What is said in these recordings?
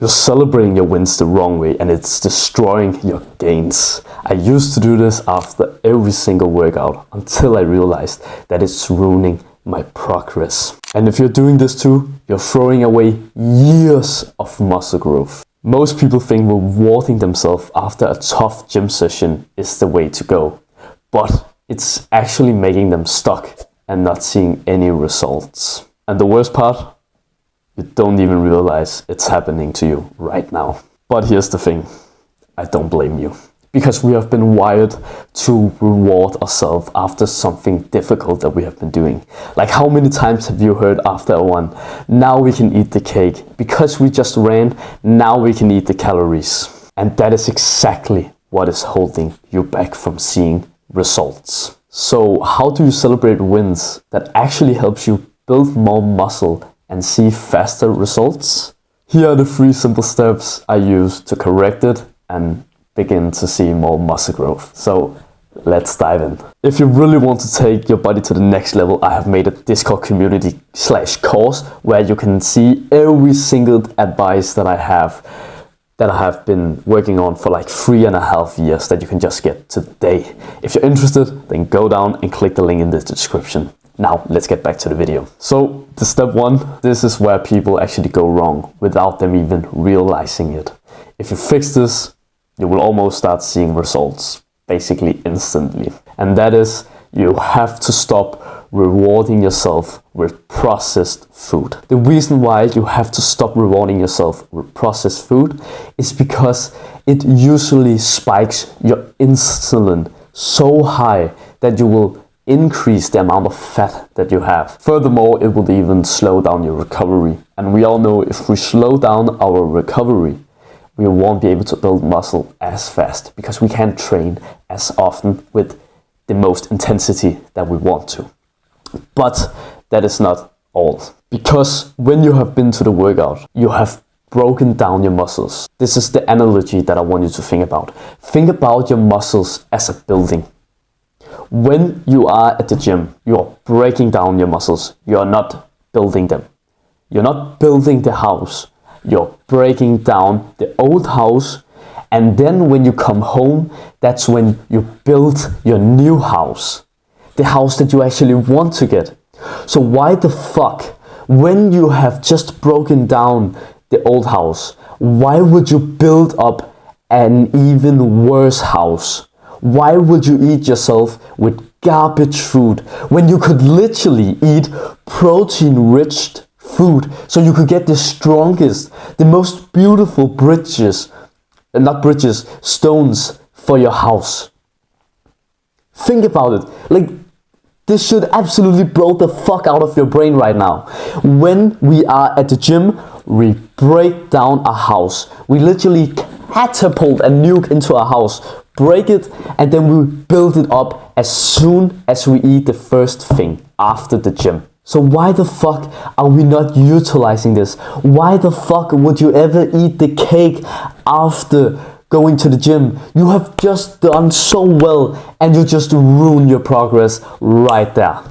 You're celebrating your wins the wrong way and it's destroying your gains. I used to do this after every single workout until I realized that it's ruining my progress. And if you're doing this too, you're throwing away years of muscle growth. Most people think rewarding themselves after a tough gym session is the way to go, but it's actually making them stuck and not seeing any results. And the worst part, you don't even realize it's happening to you right now. But here's the thing, I don't blame you. Because we have been wired to reward ourselves after something difficult that we have been doing. Like how many times have you heard after a run, now we can eat the cake. Because we just ran, now we can eat the calories. And that is exactly what is holding you back from seeing results. So how do you celebrate wins that actually helps you build more muscle and see faster results? Here are the 3 simple steps I use to correct it and begin to see more muscle growth. So let's dive in. If you really want to take your body to the next level, I have made a Discord community /course where you can see every single advice that I have been working on for like 3.5 years that you can just get today. If you're interested, then go down and click the link in the description. Now, let's get back to the video. So, the step 1, this is where people actually go wrong without them even realizing it. If you fix this, you will almost start seeing results, basically instantly. And that is, you have to stop rewarding yourself with processed food. The reason why you have to stop rewarding yourself with processed food is because it usually spikes your insulin so high that you will increase the amount of fat that you have. Furthermore, it will even slow down your recovery. And we all know if we slow down our recovery, we won't be able to build muscle as fast because we can't train as often with the most intensity that we want to. But that is not all. Because when you have been to the workout, you have broken down your muscles. This is the analogy that I want you to think about. Think about your muscles as a building. When you are at the gym, you are breaking down your muscles. You are not building them. You're not building the house. You're breaking down the old house, and then when you come home, that's when you build your new house. The house that you actually want to get. So why the fuck, when you have just broken down the old house, why would you build up an even worse house? Why would you eat yourself with garbage food when you could literally eat protein-rich food so you could get the strongest, the most beautiful stones for your house? Think about it. Like, this should absolutely blow the fuck out of your brain right now. When we are at the gym, we break down a house. We literally catapult a nuke into a house, break it, and then we build it up as soon as we eat the first thing after the gym. So why the fuck are we not utilizing this? Why the fuck would you ever eat the cake after going to the gym? You have just done so well and you just ruin your progress right there.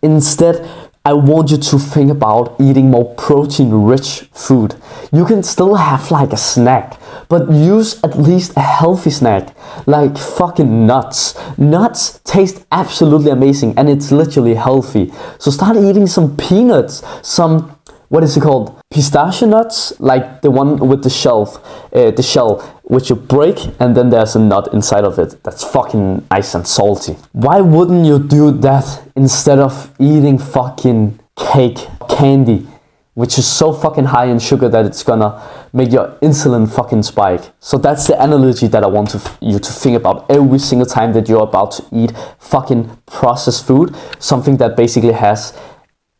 Instead, I want you to think about eating more protein-rich food. You can still have like a snack, but use at least a healthy snack, like fucking nuts. Nuts taste absolutely amazing and it's literally healthy. So start eating some peanuts, some, what is it called? Pistachio nuts, like the one with the shell, which you break and then there's a nut inside of it. That's fucking nice and salty. Why wouldn't you do that instead of eating fucking cake, candy, which is so fucking high in sugar that it's gonna make your insulin fucking spike? So that's the analogy that I want you to think about every single time that you're about to eat fucking processed food, something that basically has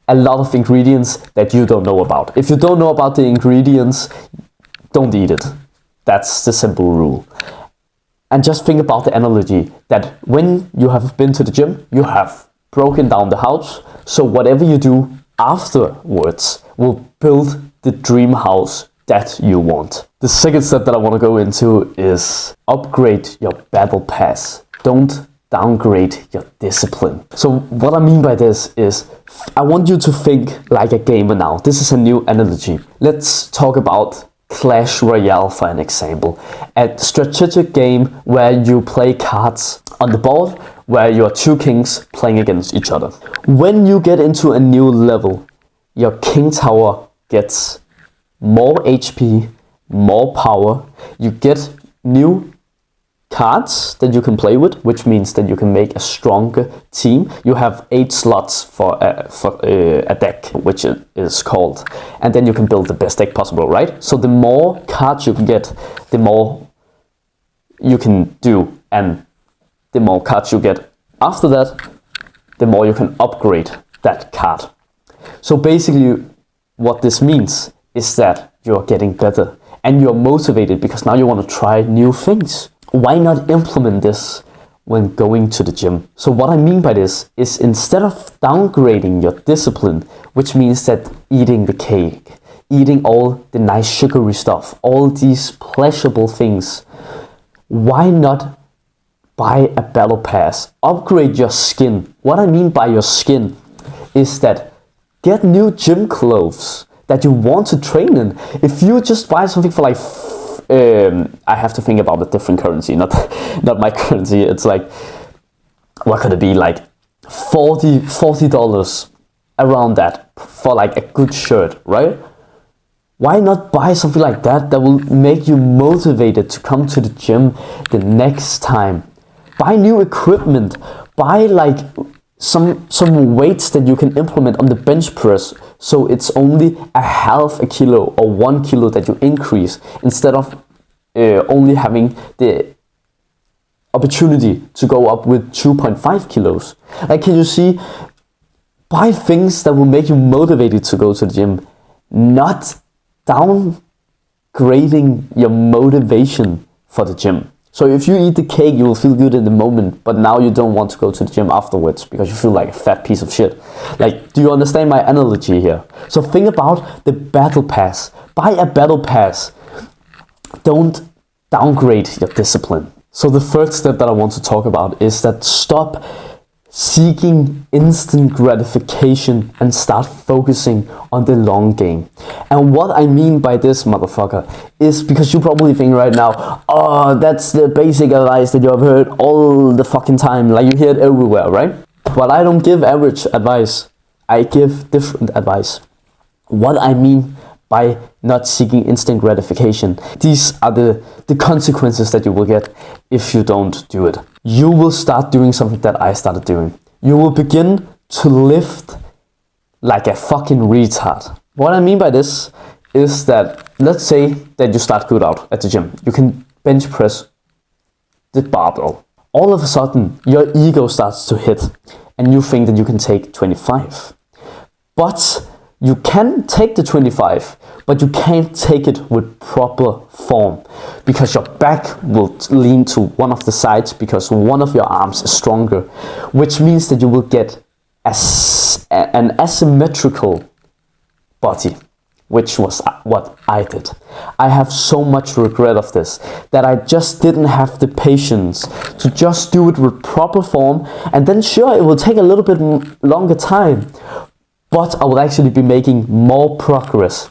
a lot of ingredients that you don't know about. If you don't know about the ingredients, don't eat it. That's the simple rule. And just think about the analogy that when you have been to the gym, you have broken down the house. So whatever you do afterwards will build the dream house that you want. The second step that I want to go into is upgrade your battle pass. Don't downgrade your discipline. So what I mean by this is, I want you to think like a gamer now. This is a new analogy. Let's talk about Clash Royale, for an example. A strategic game where you play cards on the board, where you are two kings playing against each other. When you get into a new level, your king tower gets more HP, more power. You get new cards that you can play with, which means that you can make a stronger team. You have 8 slots for a deck, which it is called, and then you can build the best deck possible, right? So the more cards you can get, the more you can do, and the more cards you get after that, the more you can upgrade that card. So basically what this means is that you're getting better and you're motivated because now you want to try new things. Why not implement this when going to the gym? So what I mean by this is, instead of downgrading your discipline, which means that eating the cake, eating all the nice sugary stuff, all these pleasurable things, why not buy a battle pass? Upgrade your skin. What I mean by your skin is that get new gym clothes that you want to train in. If you just buy something for like I have to think about a different currency, not my currency. It's like, what could it be, like $40 around that for like a good shirt, right? Why not buy something like that that will make you motivated to come to the gym the next time? Buy new equipment. Buy like some weights that you can implement on the bench press, so it's only a half a kilo or 1 kilo that you increase, instead of only having the opportunity to go up with 2.5 kilos. Like, can you see? Buy things that will make you motivated to go to the gym, not downgrading your motivation for the gym. So if you eat the cake, you will feel good in the moment, but now you don't want to go to the gym afterwards because you feel like a fat piece of shit. Like, do you understand my analogy here? So think about the battle pass. Buy a battle pass. Don't downgrade your discipline. So the third step that I want to talk about is that stop seeking instant gratification and start focusing on the long game. And what I mean by this, motherfucker, is because you probably think right now, oh, that's the basic advice that you have heard all the fucking time, like you hear it everywhere, right? But I don't give average advice, I give different advice. What I mean by not seeking instant gratification, these are the consequences that you will get if you don't do it. You will start doing something that I started doing. You will begin to lift like a fucking retard. What I mean by this is that, let's say that you start good out at the gym. You can bench press the barbell. All of a sudden, your ego starts to hit and you think that you can take 25. But you can take the 25, but you can't take it with proper form because your back will lean to one of the sides because one of your arms is stronger, which means that you will get an asymmetrical body, which was what I did. I have so much regret of this, that I just didn't have the patience to just do it with proper form, and then sure, it will take a little bit longer time, but I will actually be making more progress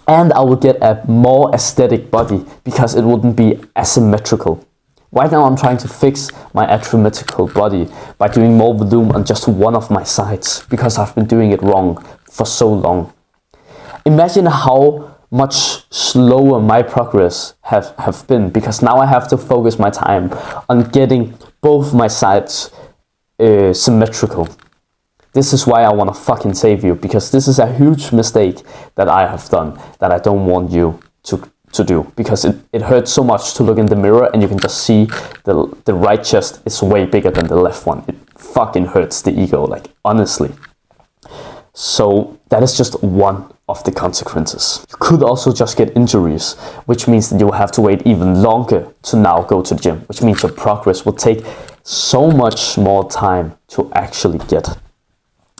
and I will get a more aesthetic body because it wouldn't be asymmetrical. Right now I'm trying to fix my asymmetrical body by doing more volume on just one of my sides because I've been doing it wrong for so long. Imagine how much slower my progress have been, because now I have to focus my time on getting both my sides symmetrical. This is why I want to fucking save you, because this is a huge mistake that I have done that I don't want you to do, because it hurts so much to look in the mirror and you can just see the right chest is way bigger than the left one. It fucking hurts the ego, like, honestly. So that is just one of the consequences. You could also just get injuries, which means that you will have to wait even longer to now go to the gym, which means your progress will take so much more time to actually get.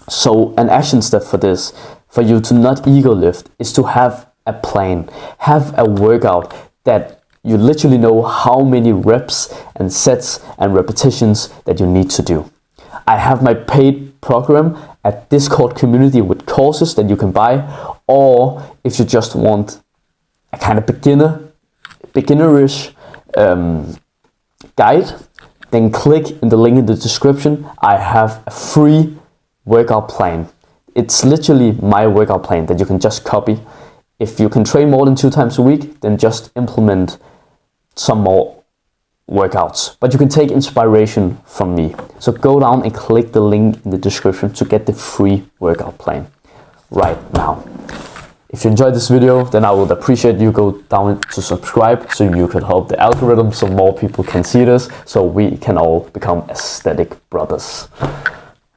So an action step for this, for you to not ego lift, is to have a plan, have a workout that you literally know how many reps and sets and repetitions that you need to do. I have my paid program, a Discord community with courses that you can buy, or if you just want a kind of beginnerish guide, then click in the link in the description. I have a free workout plan. It's literally my workout plan that you can just copy. If you can train more than 2 times a week, then just implement some more workouts. But you can take inspiration from me. So go down and click the link in the description to get the free workout plan right now. If you enjoyed this video, then I would appreciate you go down to subscribe so you can help the algorithm so more people can see this, so we can all become aesthetic brothers.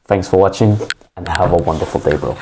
Thanks for watching and have a wonderful day, bro.